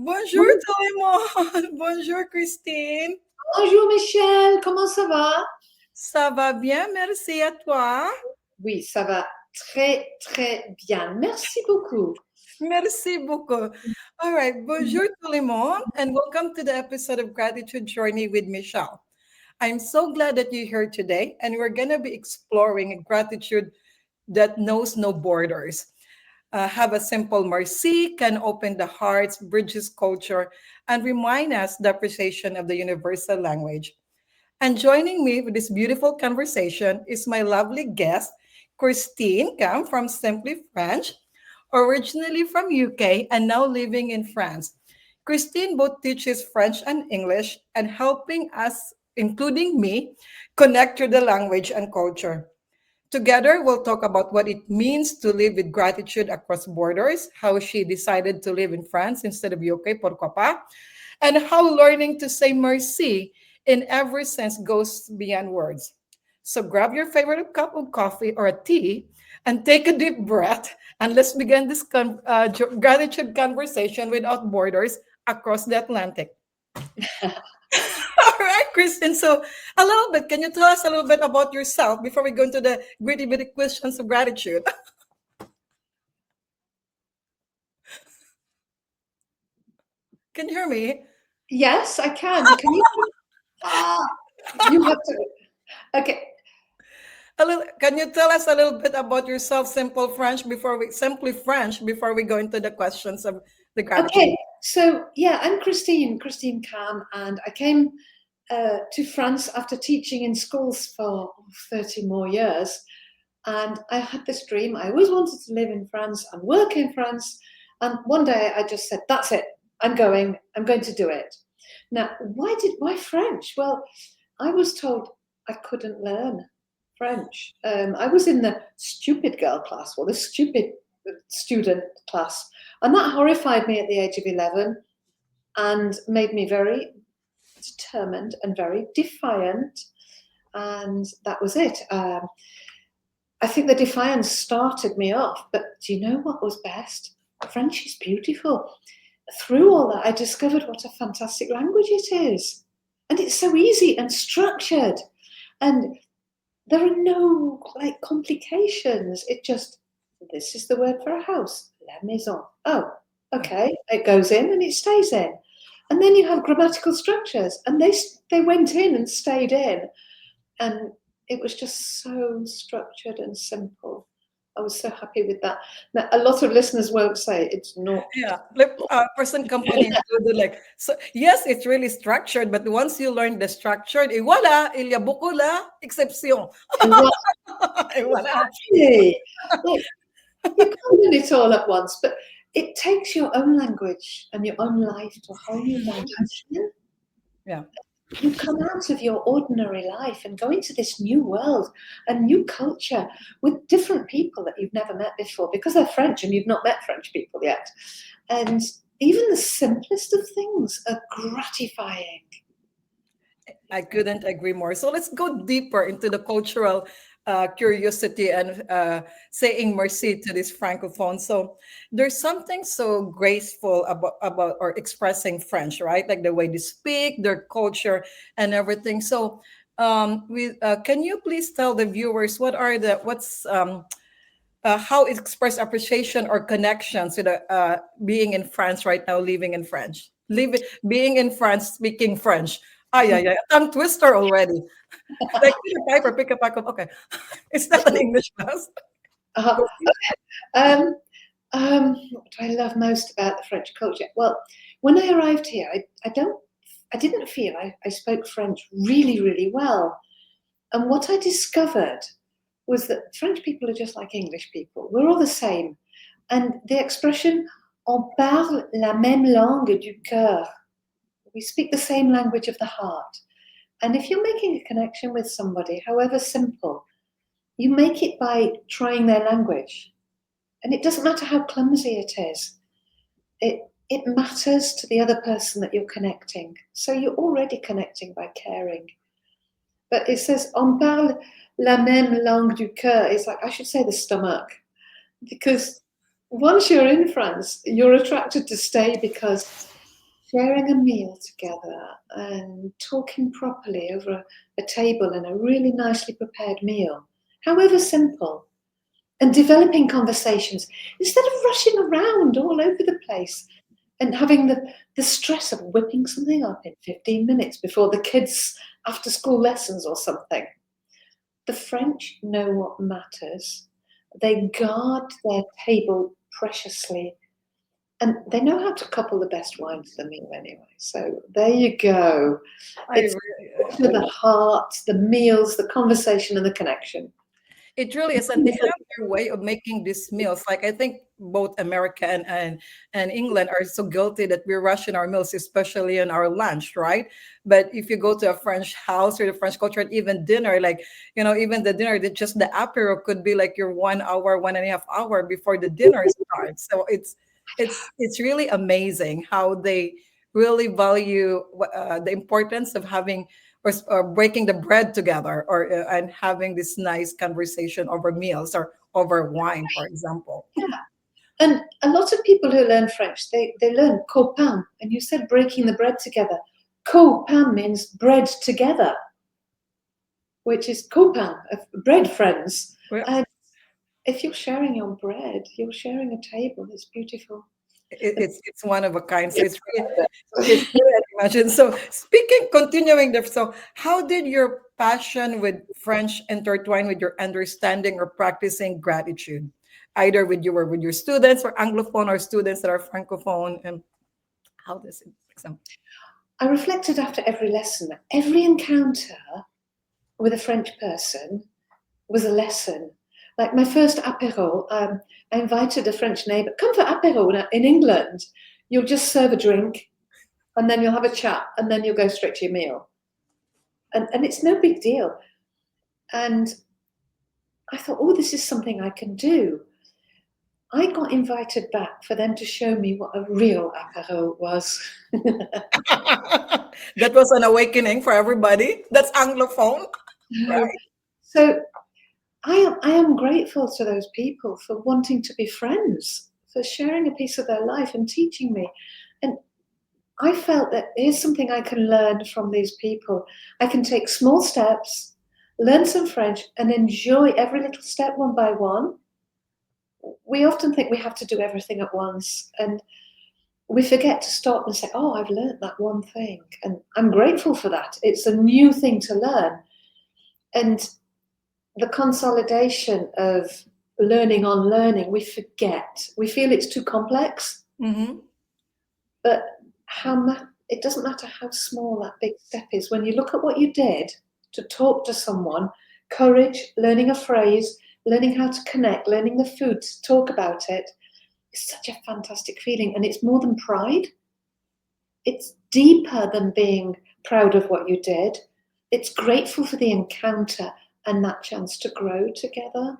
Bonjour tout le monde. Bonjour Christine. Bonjour Michel, comment ça va? Ça va bien, merci à toi. Oui, ça va très, très bien. Merci beaucoup. Merci beaucoup. All right, bonjour tout le monde and welcome to the episode of Gratitude Journey with Michelle. I'm so glad that you're here today and we're going to be exploring a gratitude that knows no borders. Have a simple merci can open the hearts, bridges culture, and remind us the appreciation of the universal language. And joining me with this beautiful conversation is my lovely guest, Christine Cam from Simply French, originally from UK and now living in France. Christine both teaches French and English and helping us, including me, connect to the language and culture. Together, we'll talk about what it means to live with gratitude across borders, how she decided to live in France instead of UK, pourquoi pas, and how learning to say merci in every sense goes beyond words. So grab your favorite cup of coffee or a tea and take a deep breath, and let's begin this gratitude conversation without borders across the Atlantic. All right, Kristen. So, a little bit, can you tell us a little bit about yourself before we go into the gritty bitty questions of gratitude? Can you hear me? Yes, I can. Can you? Ah, you have to. Okay. Can you tell us a little bit about yourself, simply French before we go into the questions of the gratitude? Okay. So yeah, I'm Christine Cam, and I came to France after teaching in schools for 30 more years. And I had this dream. I always wanted to live in France and work in France. And one day I just said, that's it. I'm going to do it. Now, why French? Well, I was told I couldn't learn French. I was in the stupid girl class, or the stupid student class. And that horrified me at the age of 11 and made me very determined and very defiant. And that was it. I think the defiance started me off. But do you know what was best? French is beautiful. Through all that, I discovered what a fantastic language it is. And it's so easy and structured. And there are no complications. This is the word for a house, la maison. Oh, okay. It goes in and it stays in. And then you have grammatical structures, and they went in and stayed in. And it was just so structured and simple. I was so happy with that. Now, a lot of listeners won't say it's not. Yeah, person company do like so. Yes, it's really structured, but once you learn the structured, voilà, il y a beaucoup la exception. Voilà. Exactly. Like, you can't do it all at once, but it takes your own language and your own life to a whole new dimension. Yeah. You come out of your ordinary life and go into this new world, a new culture with different people that you've never met before because they're French and you've not met French people yet. And even the simplest of things are gratifying. I couldn't agree more. So let's go deeper into the cultural curiosity and saying merci to this francophone. So there's something so graceful about or expressing French, right? Like the way they speak, their culture, and everything. So can you please tell the viewers how it express appreciation or connections with being in France right now, living in France, being in France, speaking French. Ay, ay, ay. Tongue twister already. Like Peter Piper, pick a pack of, okay. It's not an English class. Okay. What do I love most about the French culture? Well, when I arrived here, I didn't feel I spoke French really, really well. And what I discovered was that French people are just like English people. We're all the same. And the expression, on parle la même langue du cœur. We speak the same language of the heart. And if you're making a connection with somebody, however simple, you make it by trying their language. And it doesn't matter how clumsy it is. It matters to the other person that you're connecting. So you're already connecting by caring. But it says, on parle la même langue du cœur. It's like, I should say the stomach. Because once you're in France, you're attracted to stay because sharing a meal together and talking properly over a table and a really nicely prepared meal, however simple, and developing conversations instead of rushing around all over the place and having the stress of whipping something up in 15 minutes before the kids' after school lessons or something. The French know what matters. They guard their table preciously, and they know how to couple the best wine to the meal anyway. So there you go. I It's really, to the heart, the meals, the conversation, and the connection. it really is, and they have their way of making these meals. Like I think both America and England are so guilty that we're rushing our meals, especially in our lunch, right? But if you go to a French house or the French culture, and even dinner, like even the dinner, just the apero could be like your 1 hour, 1.5 hour before the dinner starts. So it's really amazing how they really value the importance of having or breaking the bread together and having this nice conversation over meals or over wine, for example. Yeah. And a lot of people who learn French, they learn copain. And you said breaking the bread together. Copain means bread together, which is copain, bread friends. Well, And if you're sharing your bread, you're sharing a table. It's beautiful. it's one of a kind. So it's really imagine. So speaking, continuing there. So how did your passion with French intertwine with your understanding or practicing gratitude, either with your students or Anglophone or students that are Francophone, and how does it? Example? I reflected after every lesson. Every encounter with a French person was a lesson. Like my first apéro, I invited a French neighbour, come for apéro in England. You'll just serve a drink and then you'll have a chat and then you'll go straight to your meal. And it's no big deal. And I thought, oh, this is something I can do. I got invited back for them to show me what a real apéro was. That was an awakening for everybody. That's Anglophone, right? So I am grateful to those people for wanting to be friends, for sharing a piece of their life and teaching me. And I felt that here's something I can learn from these people. I can take small steps, learn some French, and enjoy every little step one by one. We often think we have to do everything at once, and we forget to stop and say, oh, I've learned that one thing. And I'm grateful for that. It's a new thing to learn. And the consolidation of learning on learning, we forget. We feel it's too complex, Mm-hmm. but it doesn't matter how small that big step is. When you look at what you did to talk to someone, courage, learning a phrase, learning how to connect, learning the food, to talk about it, it's such a fantastic feeling. And it's more than pride. It's deeper than being proud of what you did. It's grateful for the encounter and that chance to grow together,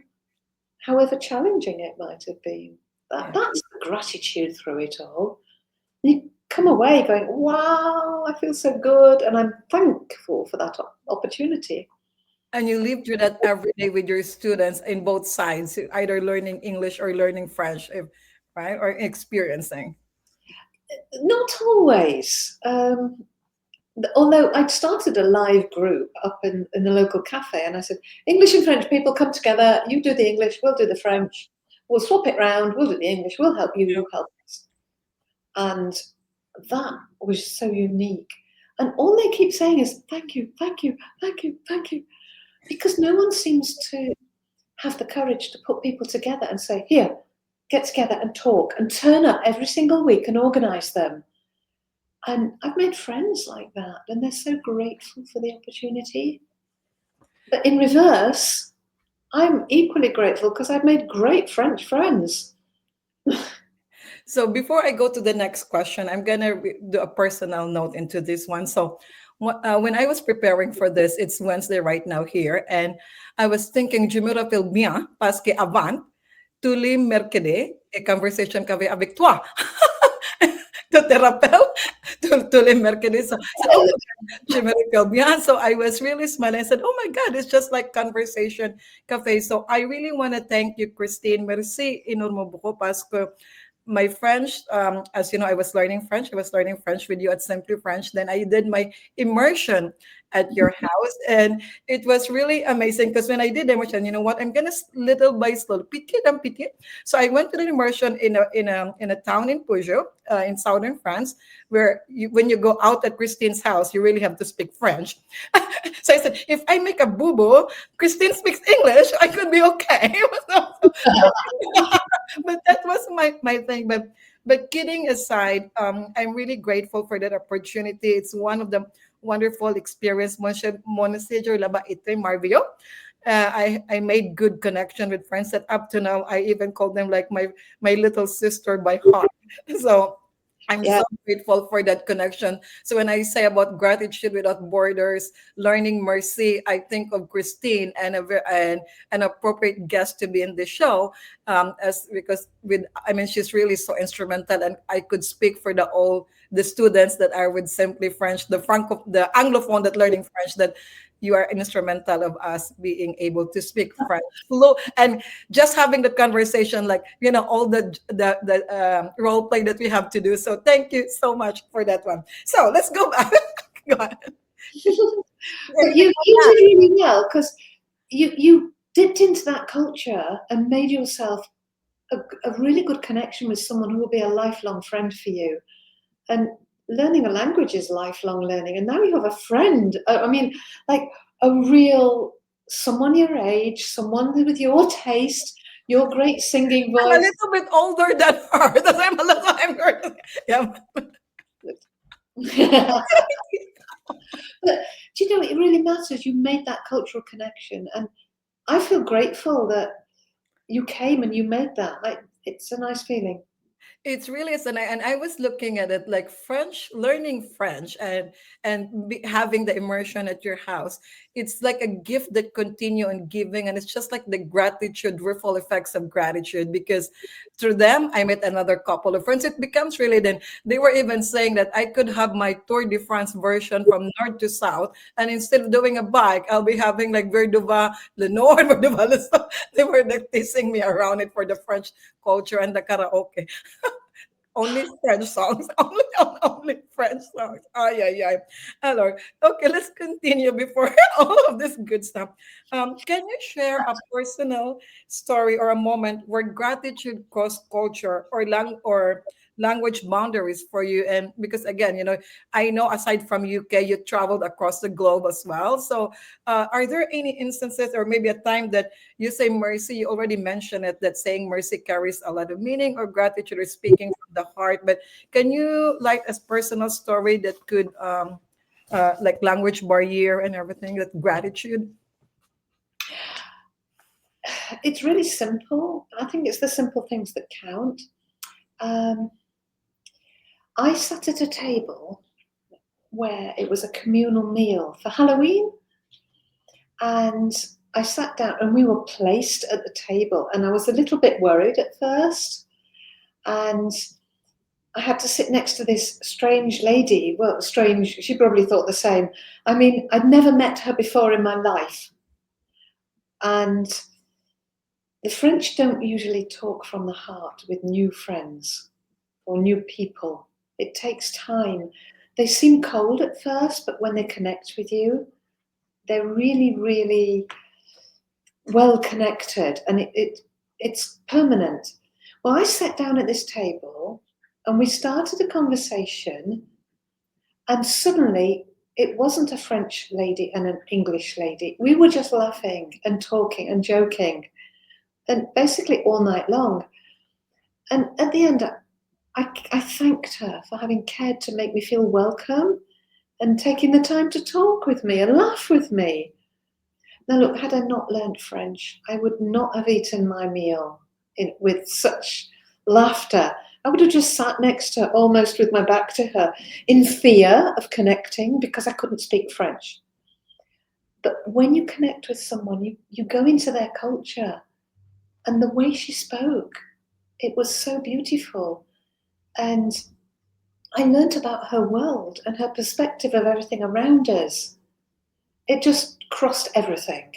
however challenging it might have been. Yeah. That's the gratitude through it all. You come away going, wow, I feel so good, and I'm thankful for that opportunity. And you live through that every day with your students in both sides, either learning English or learning French, right? Or experiencing. Not always. Although I'd started a live group up in the local cafe, and I said, English and French people come together, you do the English, we'll do the French, we'll swap it round, we'll do the English, we'll help you, you help us. And that was so unique. And all they keep saying is, thank you, thank you, thank you, thank you. Because no one seems to have the courage to put people together and say, here, get together and talk and turn up every single week and organise them. And I've made friends like that, and they're so grateful for the opportunity. But in reverse, I'm equally grateful because I've made great French friends. So before I go to the next question, I'm gonna do a personal note into this one. So when I was preparing for this, it's Wednesday right now here, and I was thinking, je me rappelle bien, parce que avant, tous les mercredis, et conversation qu'avais avec toi. Tu te rappelles? Tous les mercredis. So, oh my God, je me rappelle bien. So I was really smiling. I said, oh my God, it's just like conversation cafe. So I really want to thank you, Christine. Merci énormément beaucoup parce que my French, as you know, I was learning French. I was learning French with you at Simply French. Then I did my immersion at your house, and it was really amazing because when I did the immersion, you know what? I'm gonna little by little, petit and petit. So I went to the immersion in a town in Peugeot, in southern France, where when you go out at Christine's house, you really have to speak French. So I said, if I make a boo boo, Christine speaks English, I could be okay. But that was my thing. But kidding aside, I'm really grateful for that opportunity. It's one of the wonderful experience. Monasterio laba ito Marvio. I made good connection with friends that up to now I even call them like my little sister by heart. So I'm Yeah, so grateful for that connection. So when I say about gratitude without borders, learning mercy, I think of Christine and an appropriate guest to be in the show, as because with I mean she's really so instrumental, and I could speak for the students that are with Simply French, the Anglophone that learning French, that you are instrumental of us being able to speak French flow and just having the conversation, like all the role play that we have to do. So thank you so much for that one. So let's go back. Go on. but Anything you to did really well because you dipped into that culture and made yourself a really good connection with someone who will be a lifelong friend for you. And learning a language is lifelong learning. And now you have a friend. I mean, like a real someone your age, someone with your taste, your great singing I'm a voice. little bit older than her. That's I'm a little I'm yeah. But do you know, it really matters. You made that cultural connection. And I feel grateful that you came and you made that. Like, it's a nice feeling. It's really is, and I was looking at it like French, learning French and having the immersion at your house. It's like a gift that continue on giving, and it's just like the gratitude ripple effects of gratitude because through them I met another couple of friends. It becomes really then they were even saying that I could have my Tour de France version from north to south, and instead of doing a bike, I'll be having like Verdova, Le Nord, Verdova, Le South. They were like teasing me around it for the French culture and the karaoke. Only French songs. Only French songs. Ay, ay, ay. Ah, Lord. Okay, let's continue before all of this good stuff. Can you share a personal story or a moment where gratitude crossed culture or language boundaries for you? And because again, I know aside from UK, you traveled across the globe as well. So, are there any instances or maybe a time that you say mercy? You already mentioned it that saying mercy carries a lot of meaning or gratitude or speaking from the heart. But can you like a personal story that could like language barrier and everything that gratitude? It's really simple. I think it's the simple things that count. Um, I sat at a table where it was a communal meal for Halloween, and I sat down and we were placed at the table, and I was a little bit worried at first, and I had to sit next to this strange lady. Well, strange, she probably thought the same. I mean, I'd never met her before in my life, and the French don't usually talk from the heart with new friends or new people. It takes time. They seem cold at first, but when they connect with you, they're really, really well connected, and it's permanent. Well, I sat down at this table and we started a conversation, and suddenly it wasn't a French lady and an English lady. We were just laughing and talking and joking, and basically all night long. And at the end, I thanked her for having cared to make me feel welcome and taking the time to talk with me and laugh with me. Now, look, had I not learned French, I would not have eaten my meal with such laughter. I would have just sat next to her, almost with my back to her, in fear of connecting because I couldn't speak French. But when you connect with someone, you go into their culture, and the way she spoke, it was so beautiful. And I learnt about her world and her perspective of everything around us. It just crossed everything.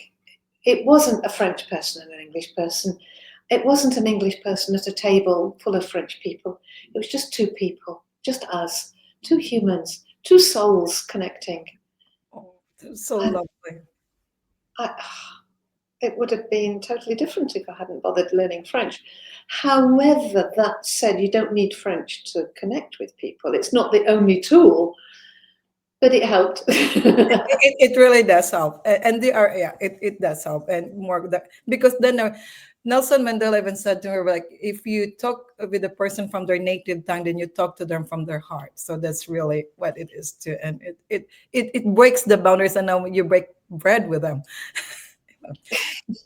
It wasn't a French person and an English person. It wasn't an English person at a table full of French people. It was just two people, just us, two humans, two souls connecting. Oh, that's so And lovely. I, it would have been totally different if I hadn't bothered learning French. However, that said, you don't need French to connect with people. It's not the only tool, but it helped. It really does help, and they are, yeah, it does help, and more that, because then Nelson Mandela even said to her, like, if you talk with a person from their native tongue, then you talk to them from their heart. So that's really what it is too, and it breaks the boundaries, and now you break bread with them.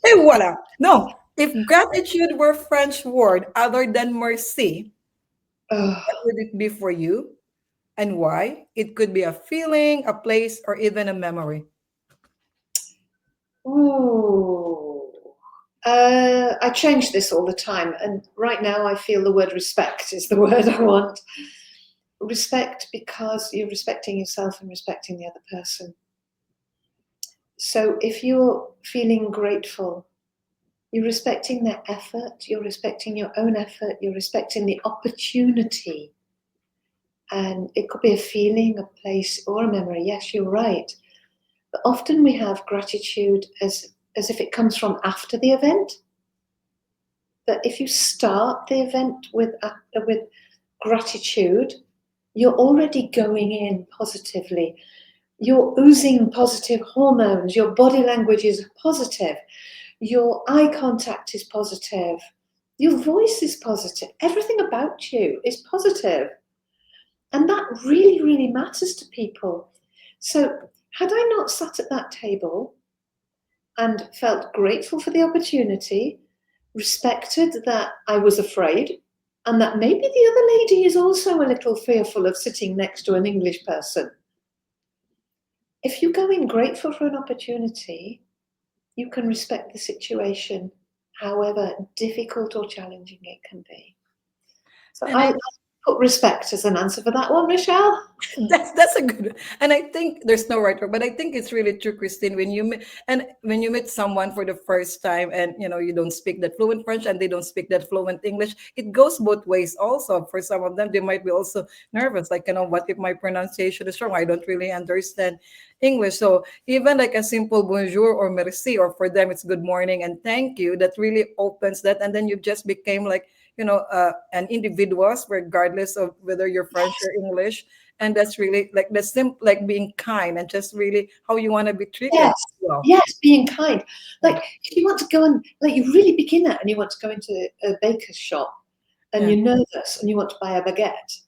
Et voila. No, if gratitude were French word other than merci, what Oh, would it be for you, and why? It could be a feeling, a place, or even a memory. ooh. I change this all the time, and right now I feel the word respect is the word I want. Respect because you're respecting yourself and respecting the other person. So if you're feeling grateful, you're respecting their effort, you're respecting your own effort, you're respecting the opportunity. And it could be a feeling, a place, or a memory. Yes, you're right. But often we have gratitude as if it comes from after the event. But if you start the event with gratitude, you're already going in positively. You're oozing positive hormones. Your body language is positive. Your eye contact is positive. Your voice is positive. Everything about you is positive. And that really, really matters to people. So, had I not sat at that table and felt grateful for the opportunity, respected that I was afraid, and that maybe the other lady is also a little fearful of sitting next to an English person, if you go in grateful for an opportunity, you can respect the situation, however difficult or challenging it can be. So And I I put respect as an answer for that one, Michelle. that's a good, and I think there's no right word, but I think it's really true, Christine, when you meet, and when you meet someone for the first time, and you don't speak that fluent French and they don't speak that fluent English, it goes both ways. Also, for some of them, they might be also nervous, like, what if my pronunciation is wrong? I don't really understand English. So even like a simple bonjour or merci, or for them it's good morning and thank you, that really opens that, and then you just became like, an individuals, regardless of whether you're French or English. And that's really like the simple, like being kind, and just really how you want to be treated Yes, as well. yes, being kind. Yeah, Like if you want to go and like you're really beginner and you want to go into a baker's shop and yeah. you're nervous and you want to buy a baguette,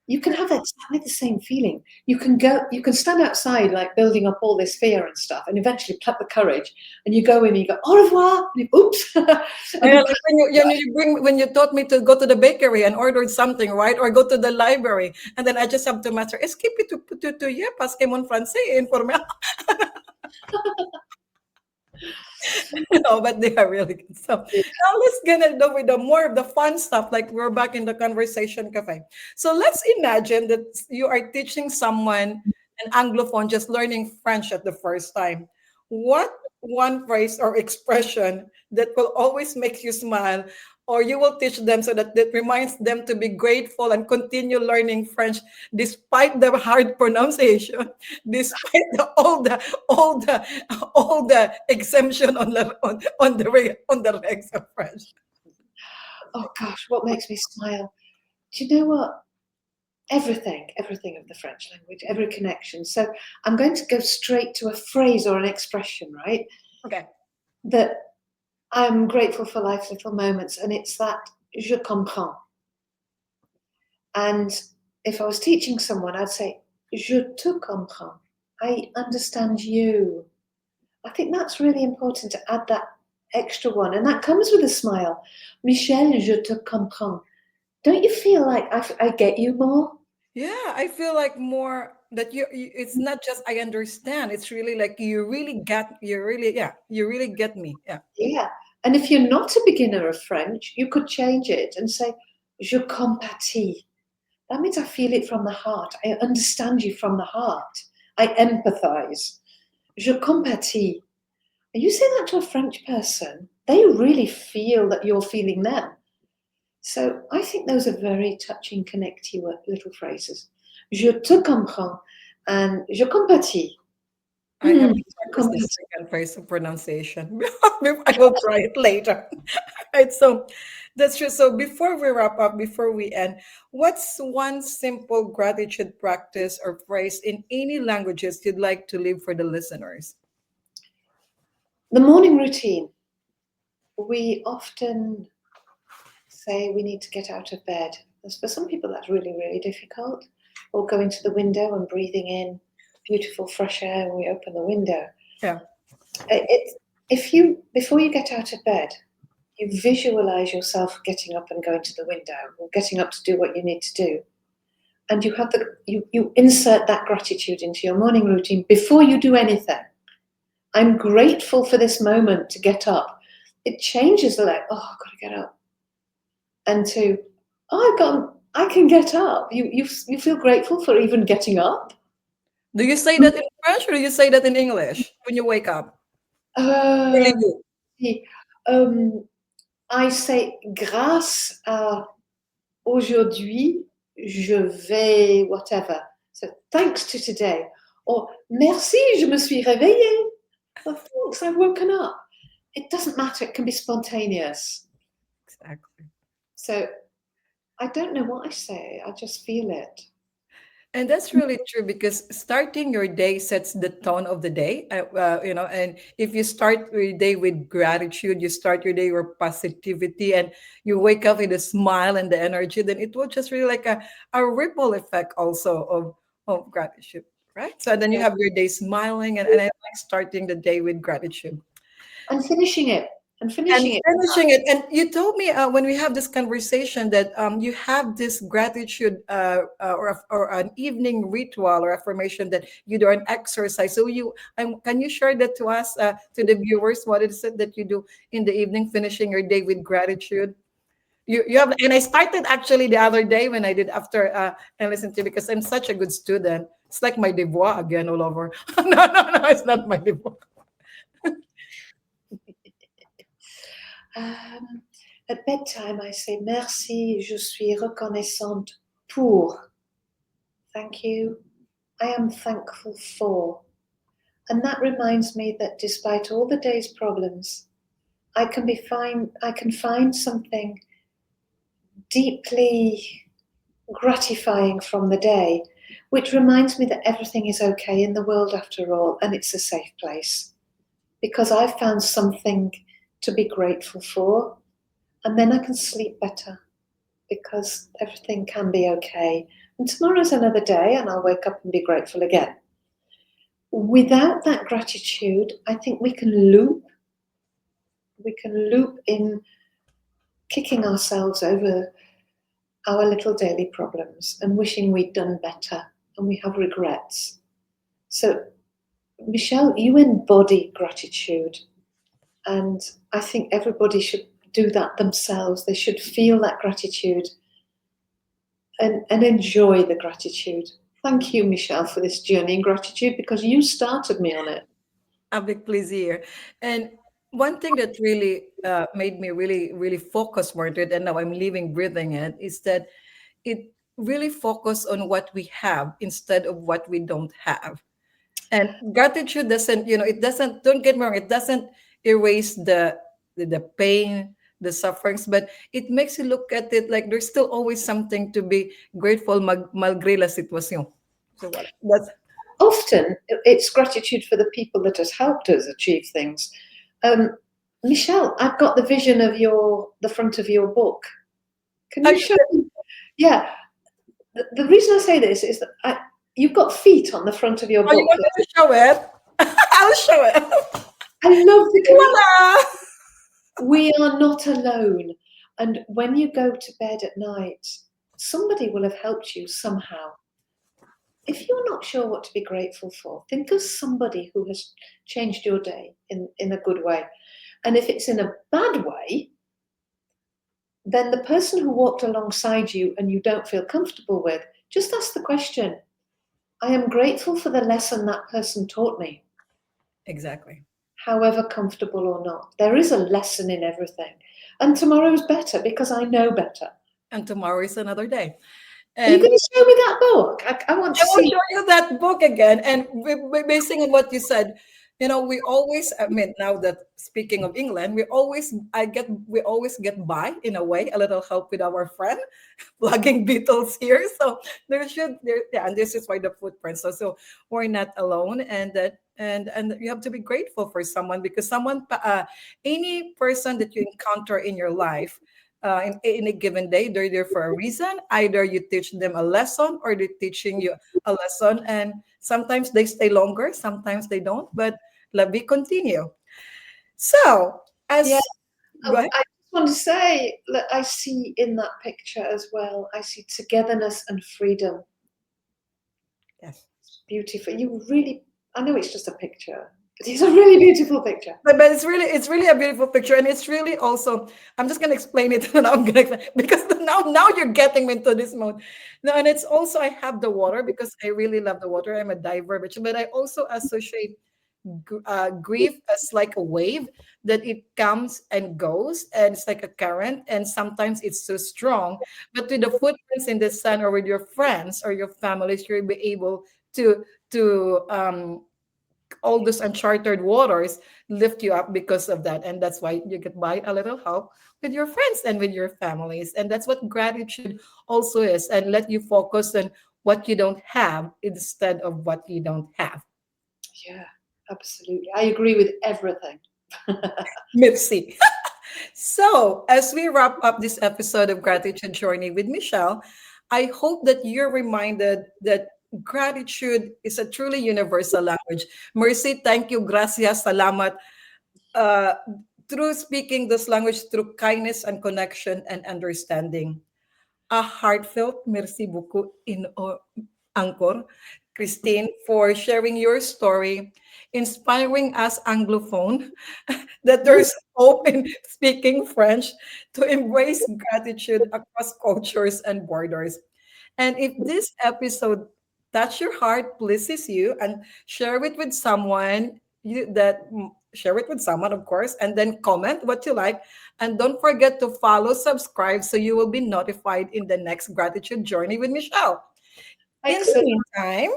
you can have exactly the same feeling. You can stand outside like building up all this fear and stuff, and eventually pluck the courage, and you go in and you go au revoir, and you, oops, and Yeah, you like when you taught me to go to the bakery and order something, right? Or go to the library, and then I just have to master. Escape to yeah, parce que mon français est informel. No, but they are really good. So now let's get into with the more of the fun stuff. Like we're back in the conversation cafe. So let's imagine that you are teaching someone an Anglophone just learning French at the first time. What one phrase or expression that will always make you smile, or you will teach them so that that reminds them to be grateful and continue learning French despite the hard pronunciation, despite all the all the exemption on the regs of French. oh gosh, what makes me smile? Do you know what? Everything of the French language, every connection. So I'm going to go straight to a phrase or an expression, right? Okay. That I'm grateful for life's little moments, and it's that je comprends. And if I was teaching someone, I'd say je te comprends. I understand you. I think that's really important to add that extra one, and that comes with a smile. Michelle, je te comprends. Don't you feel like I get you more? Yeah, I feel like more that it's not just I understand. It's really like you really get me. Yeah. Yeah. And if you're not a beginner of French, you could change it and say, je compatis. That means I feel it from the heart. I understand you from the heart. I empathize. Je compatis. And you say that to a French person, they really feel that you're feeling them. So I think those are very touching, connecty little phrases. Je te comprends and je compatis. I have to Je practice the compatis. second phrase of pronunciation. I will try it later. Right. So that's true. So before we wrap up, before we end, what's one simple gratitude practice or phrase in any languages you'd like to leave for the listeners? The morning routine. We often say we need to get out of bed. For some people, that's really, really difficult. Or going to the window and breathing in beautiful fresh air when we open the window. Yeah. If you, before you get out of bed, you visualize yourself getting up and going to the window or getting up to do what you need to do. And you have you insert that gratitude into your morning routine before you do anything. I'm grateful for this moment to get up. It changes the oh, I've got to get up. And to, oh, I can get up. You feel grateful for even getting up. Do you say that in French or do you say that in English when you wake up? Uh, Voulez-vous? um, I say grâce à aujourd'hui, je vais whatever. So thanks to today. Or merci, je me suis réveillée. Well, thanks, I've woken up. It doesn't matter. It can be spontaneous. Exactly. So I don't know what I say. I just feel it. And that's really true because starting your day sets the tone of the day. And if you start your day with gratitude, you start your day with positivity, and you wake up with a smile and the energy, then it will just really like a ripple effect also of gratitude, right? So then you have your day smiling, and I like starting the day with gratitude. And finishing it. And And finishing it. finishing it, and you told me when we have this conversation that you have this gratitude or an evening ritual or affirmation that you do an exercise. So can you share that to us, to the viewers? What is it that you do in the evening, finishing your day with gratitude? You have, and I started actually the other day when I did after and listened to because I'm such a good student. It's like my devoir again all over. No, it's not my devoir. Um, at bedtime, I say merci, je suis reconnaissante pour. Thank you. I am thankful for. And that reminds me that despite all the day's problems, I can find something deeply gratifying from the day, which reminds me that everything is okay in the world after all, and it's a safe place. Because I've found something to be grateful for, and then I can sleep better because everything can be okay. And tomorrow's another day, and I'll wake up and be grateful again. Without that gratitude, I think we can loop. We can loop in kicking ourselves over our little daily problems and wishing we'd done better, and we have regrets. So, Michelle, you embody gratitude, and I think everybody should do that themselves. They should feel that gratitude and enjoy the gratitude. Thank you, Michelle, for this journey in gratitude because you started me on it. Avec plaisir. And one thing that really made me really, really focus more on it, and now I'm living, breathing it, is that it really focus on what we have instead of what we don't have. And gratitude doesn't, it doesn't, don't get me wrong, it doesn't erase the pain, the sufferings, but it makes you look at it like there's still always something to be grateful malgré la situation. So what that's Often it's gratitude for the people that has helped us achieve things. Um, Michelle, I've got the vision of the front of your book. Can you show me? Yeah. The reason I say this is that you've got feet on the front of your Oh, you book. want me to show it? I'll show it. I love the connection. Voila! We are not alone. And when you go to bed at night, somebody will have helped you somehow. If you're not sure what to be grateful for, think of somebody who has changed your day in a good way. And if it's in a bad way, then the person who walked alongside you and you don't feel comfortable with, just ask the question, I am grateful for the lesson that person taught me. Exactly. however comfortable or not. There is a lesson in everything. And tomorrow's better because I know better. And tomorrow is another day. Are you And going to show me that book? I want to I will see. show you that book again. And basing on what you said, we always, I mean, now that speaking of England, we always get by in a way, a little help with our friend, plugging Beatles here. So yeah, and this is why the footprints. So we're not alone, and that and you have to be grateful for someone, because any person that you encounter in your life. In a given day, they're there for a reason. Either you teach them a lesson, or they're teaching you a lesson, and sometimes they stay longer, sometimes they don't. But let me continue. So, Yeah, as go ahead. I just want to say that I see in that picture as well, I see togetherness and freedom. Yes. It's beautiful. You really, I know it's just a picture, but it's a really beautiful picture. But it's really a beautiful picture, and it's really also, I'm just gonna explain it and I'm gonna explain, because now you're getting me into this mode. No, and it's also, I have the water because I really love the water. I'm a diver, but I also associate grief as like a wave, that it comes and goes, and it's like a current, and sometimes it's so strong. But with the footprints in the sun, or with your friends or your families, you'll be able to to all those uncharted waters lift you up because of that. And that's why you get by a little help with your friends and with your families. And that's what gratitude also is, and let you focus on what you don't have instead of what you don't have. Yeah, absolutely. I agree with everything. Merci. So, as we wrap up this episode of Gratitude Journey with Michelle, I hope that you're reminded that gratitude is a truly universal language. Mercy, thank you, gracias, salamat. Uh, through speaking this language, through kindness and connection and understanding. A heartfelt merci beaucoup in Angkor, Christine, for sharing your story, inspiring us Anglophone that there's hope in speaking French, to embrace gratitude across cultures and borders. And if this episode touch your heart, pleases you, and share it with someone share it with someone, of course, and then comment what you like. And don't forget to follow, subscribe, so you will be notified in the next gratitude journey with Michelle. In the Excellent. meantime,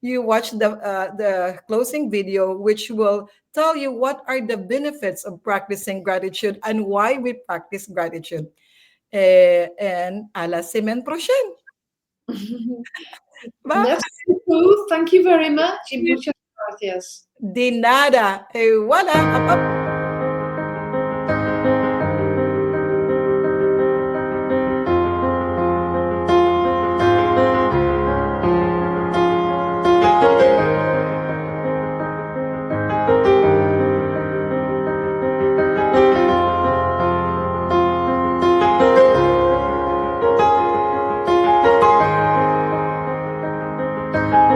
you watch the closing video, which will tell you what are the benefits of practicing gratitude and why we practice gratitude. And a la semaine prochaine. Bye. Merci beaucoup. Thank you very much. Y muchas gracias. De nada. Voilà. Up, up.